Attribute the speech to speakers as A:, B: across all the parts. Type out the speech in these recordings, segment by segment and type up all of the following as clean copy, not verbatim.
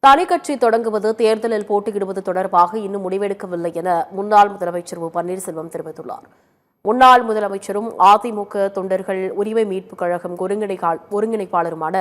A: தனி கட்சி தொடங்குவது தேர்தலில் போட்டியிடுவது தொடர்பாக இன்னும் முடிவெடுக்கவில்லை என முன்னாள் முதலமைச்சர் ஓ பன்னீர்செல்வம் தெரிவித்துள்ளார். முன்னாள் முதலமைச்சரும் அதிமுக தொண்டர்கள் உரிமை மீட்புக் கழகம் ஒருங்கிணைப்பாளருமான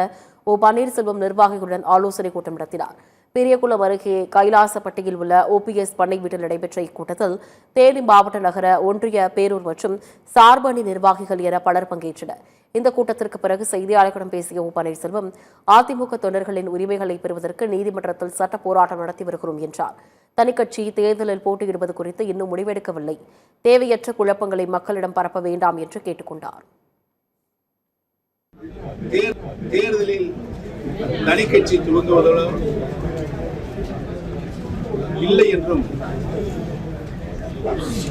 A: ஓ பன்னீர்செல்வம் நிர்வாகிகளுடன் ஆலோசனைக் கூட்டம் நடத்தினார். பெரியகுளம் அருகே கைலாசப்பட்டியில் உள்ள OPS பண்ணை வீட்டில் நடைபெற்ற இக்கூட்டத்தில் தேனி மாவட்ட நகர ஒன்றிய பேரூர் மற்றும் சார்பணி நிர்வாகிகள் என பலர் பங்கேற்றனர். இந்த கூட்டத்திற்கு பிறகு செய்தியாளர்களிடம் பேசிய ஓ பன்னீர்செல்வம் அதிமுக தொண்டர்களின் உரிமைகளை பெறுவதற்கு நீதிமன்றத்தில் சட்ட போராட்டம் நடத்தி வருகிறோம் என்றார். தனிக்கட்சி தேர்தலில் போட்டியிடுவது குறித்து இன்னும் முடிவெடுக்கவில்லை. தேவையற்ற குழப்பங்களை மக்களிடம் பரப்ப வேண்டாம் என்று கேட்டுக் கொண்டார்.
B: தேர்தலில் தனிக்கட்சி துவங்குவதோ இல்லை என்றும்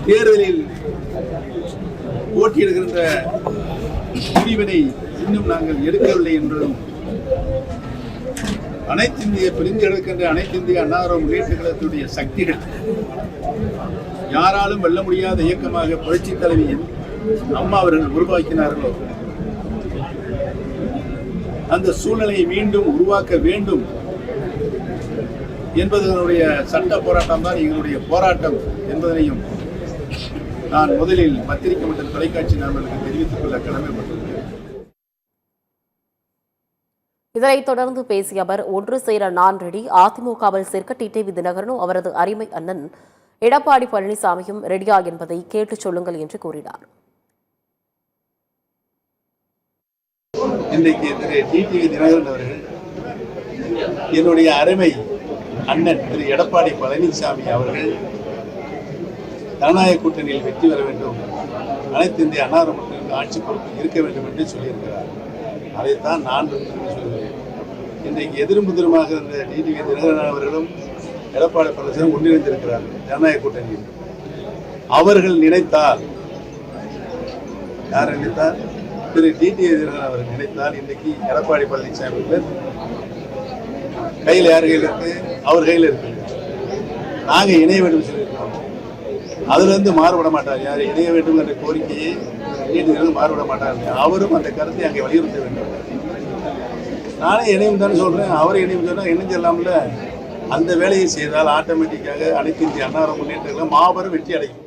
B: தேர்தலில் போட்டியிடுகின்ற முடிவினை இன்னும் நாங்கள் எடுக்கவில்லை என்றும் அனைத்திந்திய பிரிந்து எடுக்கின்ற அனைத்திந்திய அண்ணா திராவிட முன்னேற்ற கழகத்துடைய சக்திகள் யாராலும் வெல்ல முடியாத இயக்கமாக புரட்சி தலைவியின் அம்மா அவர்கள் உருவாக்கினார்களோ அந்த சூழ்நிலையை மீண்டும் உருவாக்க வேண்டும் என்பதனுடைய சட்ட போராட்டம் தான் எங்களுடைய போராட்டம் என்பதனையும் நான் முதலில் பத்திரிகை மற்றும் தொலைக்காட்சி நண்பர்களுக்கு தெரிவித்துக் கொள்ள கடமைப்பட்டுள்ளேன்.
A: இதனைத் தொடர்ந்து பேசிய அவர், ஒன்று சேர நான் ரெடி, அதிமுகவில் சேர்க்க டிடிவி தினகரனும் அவரது அருமை அண்ணன் எடப்பாடி பழனிசாமியும் ரெடியா என்பதை கேட்டுச் சொல்லுங்கள் என்று கூறினார்.
B: இன்றைக்கு திரு டிடிவி தினகரன் அவர்கள் என்னுடைய அருமை அண்ணன் திரு எடப்பாடி பழனிசாமி அவர்கள் ஜனநாயக கூட்டணியில் வெற்றி பெற வேண்டும், அனைத்து இந்திய அண்ணா திராவிட ஆட்சி பொறுப்பு இருக்க வேண்டும் என்று சொல்லியிருக்கிறார். அதைத்தான் நான் சொல்கிறேன். இன்றைக்கு எதிரும் புதிருமாக இருந்த டிடிவி தினகரன் அவர்களும் எடப்பாடி பழனிசாமி ஒன்றிணைந்திருக்கிறார்கள் ஜனநாயக கூட்டணியில். அவர்கள் நினைத்தால், யார் நினைத்தால், திரு டிடிவி தினகரன் அவர்கள் நினைத்தால் இன்றைக்கு எடப்பாடி பழனிசாமி கையில் யார் கையில் இருக்கு? அவர் கையில் இருக்கு. நாங்கள் இணைய வேண்டும் சொல்லியிருக்கோம். அதுல இருந்து மாறுபட மாட்டார். யார் இணைய வேண்டும் என்ற கோரிக்கையை மாறுபட மாட்டார். அவரும் அந்த கருத்தை அங்கே வலியுறுத்த வேண்டும். நானே இணையம் தானே சொல்றேன், அவரை இணையம் சொன்னா இணைஞ்சிடலாம்ல. அந்த வேலையை செய்தால் ஆட்டோமேட்டிக்காக அனைத்து இந்திய அண்ணா திராவிட முன்னேற்ற கழகம் மாபெரும் வெற்றி அடையும்.